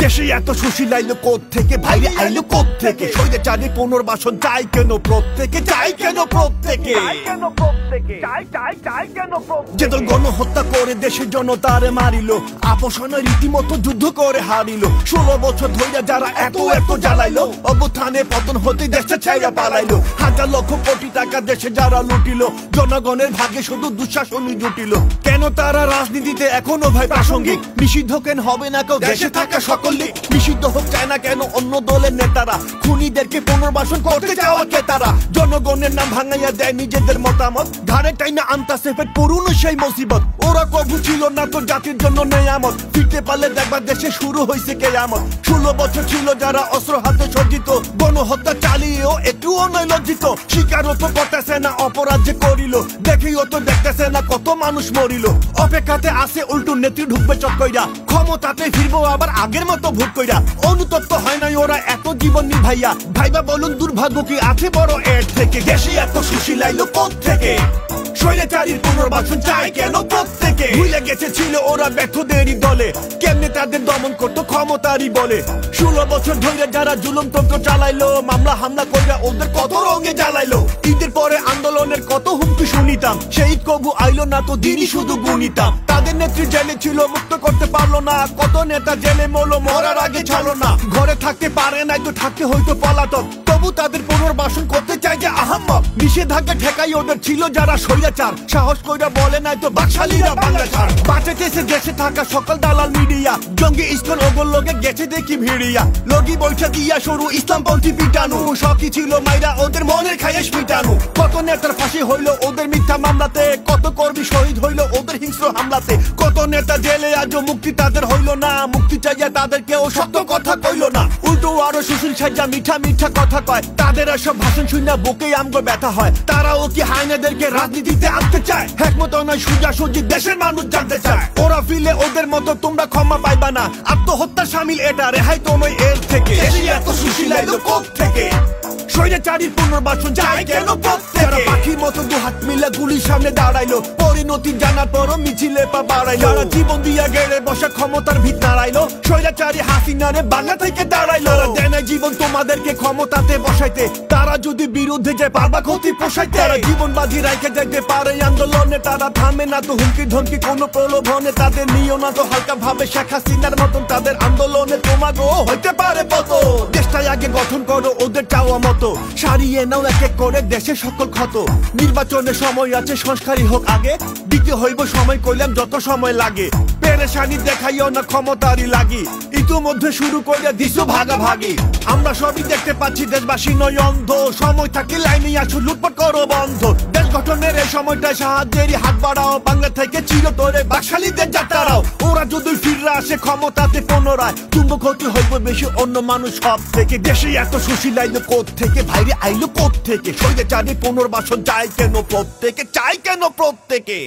দেশে এত সুশীল আইলো কোথ থেকে, ভাইরে আইলো কোথ থেকে? স্বৈরাচারী পুনর্বাসন চাই কেন প্রত্যেকে, চাই কেন প্রত্যেকে? যে দল গণহত্যা করে দেশের জনতার মারিল, আপোষণে রীতিমতো যুদ্ধ করে হারিল। 16 বছর ধরে যারা এত এত জ্বালাইলো, অভ্যুত্থানে পতন হতে দেশে ছাইরা পালাইলো। হাজার লক্ষ কোটি টাকা দেশে যারা লুটিল, জনগণের ভাগ্যে শুধু দুঃশাসনই জুটিল। কেন তারা রাজনীতিতে এখনো ভাই প্রাসঙ্গিক? নিষিদ্ধ কেন হবে না কেউ দেশে থাকা সকল দিক? নিষিদ্ধ হোক চায় না কেন অন্য দলের নেতারা? খুনিদেরকে পুনর্বাসন করতে চাওয়া কে তারা? জনগণের নাম ভাঙাইয়া দেয় নিজেদের মতামত, ধারে টাইনা আনতাছে ফের পুরনো সেই মুসিবত। ওরা কবু ছিল না তো জাতির জন্য নেয়ামত, ফিরতে পারলে দেখবা দেশে শুরু হয়েছে কেয়ামত। 16 বছর ছিল যারা অস্ত্র হাতে সজ্জিত, গণহত্যা চালিয়েও একটুও নয় লজ্জিত। স্বীকারও তো করতেছে না অপরাধ যে করিল, দেখেও তো দেখতেছে না কত মানুষ মরিল। অপেক্ষাতে আসে উল্টো নেত্রী ঢুকবে চক্কইরা, ক্ষমতাতে ফিরবো আবার আগের মতো ভোট কইরা। অনুতপ্ত হয় নাই ওরা এত জীবন নিভাইয়া, ভাইবা বলুন দুর্ভাগ্য কি আছে বড় এর থেকে? দেশে এত সুশীল আইলো কোথ থেকে? স্বৈরাচারীর পুনর্বাসন চাই কেন প্রত্যেকে? ভুলে গেছে ছিল ওরা ব্যর্থদেরই দলে, কেমনে তাদের দমন করতো ক্ষমতারই বলে। 16 বছর ধরে যারা জুলুমতন্ত্র চালাইলো, মামলা হামলা কইরা ওদের কত রঙে জ্বালাইলো। ঈদের পরে আন্দোলনের কত হুমকি শুনিতাম, সেই কবু আইলো না তো দিনই শুধু গুনিতাম। তাদের নেত্রী জেলে ছিল মুক্ত করতে পারলো না, কত নেতা জেলে মরলো মরার আগে ছাড়লো না। ঘরে থাকতে পারে নাই তো থাকতে হয়তো পলাতক, তবু তাদের পুনর্বাসন করতে চাই যে আহাম্মক। নিষেধাজ্ঞা ঠেকাই ওদের ছিল যারা স্বৈরাচার, সাহস কইরা বলে নাই তো বাকশালীরা বাংলা ছাড়। বাঁচাইতেছে দেশে থাকা সকল দালাল মিডিয়া, জঙ্গি ইস্কন ওগর লোকে গেছে দেখি ভিড়িয়া। লগি বৈঠা দিয়া শুরু ইসলামপন্থী পিটানো, সখী ছিল মাইরা ওদের মনের খায়েশ মিটানো। কত নেতার ফাঁসি হইলো ওদের মিথ্যা মামলাতে, কত কর্মী শহীদ হইলো ওদের হিংস্র হামলাতে। কত নেতা জেলে আজও মুক্তি তাদের হইলো না, মুক্তি চাইয়া তাদের কেউ সত্য কথা কইলো না। উল্টো আরো সুশীল সাজা মিঠা মিঠা কথা কয়, তাদের সব ভাষণ শুনে বুকে আমগো ব্যথা হয়। তারাও কি হায়নাদেরকে রাজনীতিতে আনতে চায়? একমত নয় সোজাসুজি দেশের মানুষ জানতে চায়। ওরা ফিলে ওদের মতো তোমরা ক্ষমা পাইবা না, আত্মহত্যা শামিল এটা রেহাই তো নয় এর থেকে। এত সুশীল আইলো কোথ থেকে? স্বৈরাচারীর পুনর্বাসন চাই কেন প্রত্যেকে? পাখির মতো দুহাত মিলে গুলির সামনে দাঁড়াইলো, পরিণতি জানার পরও মিছিলে পা বাড়াইলো। যারা জীবন দিয়া গেড়ে বসা ক্ষমতার ভিত নাড়াইলো, স্বৈরাচারী হাসিনারে বাংলা থেকে দাঁড়াইলো। দেয় না জীবন তোমাদেরকে ক্ষমতাতে বসাইতে, তারা যদি বিরুদ্ধে যায় পারবা ক্ষতি পোষাইতে। তারা জীবন বাজি রাইখে যাইতে পারে আন্দোলনে, তারা থামে না তো হুমকি ধমকি কোনো প্রলোভনে। তাদের নিও না তো হালকা ভাবে শেখ হাসিনার মতন, তাদের আন্দোলনে তোমারও হইতে পারে পত। দেশটাই আগে গঠন করো ওদের চাওয়া মতো, সারিয়ে নাও এক এক করে দেশের সকল ক্ষত। নির্বাচনের সময় আছে সংস্কারই হোক আগে, দিতে হইব সময় কইলাম যত সময় লাগে। পেরেশানি দেখাইও না ক্ষমতারই লাগি, ইতিমধ্যে শুরু করে দিছো ভাগাভাগি। আমরা সবই দেখতে পাচ্ছি দেশবাসী নয় অন্ধ, সময় থাকে লাইনে আসো লুটপাট করো বন্ধ। দেশ গঠনের এই সময়টায় সাহায্যেরই হাত বাড়াও, বাংলা থেকে চিরতরে বাকশালীদের যাত্রাও। ওরা যদি ফিরে আসে ক্ষমতাতে পুনরায়, তুমো ক্ষতি হইব বেশি অন্য মানুষ সব থেকে। দেশে এত সুশীল আইলো কোথ থেকে, ভাইরে আইলো কোথ থেকে? স্বৈরাচারী পুনর্বাসন চাই কেন প্রত্যেকে, চাই কেন প্রত্যেকে?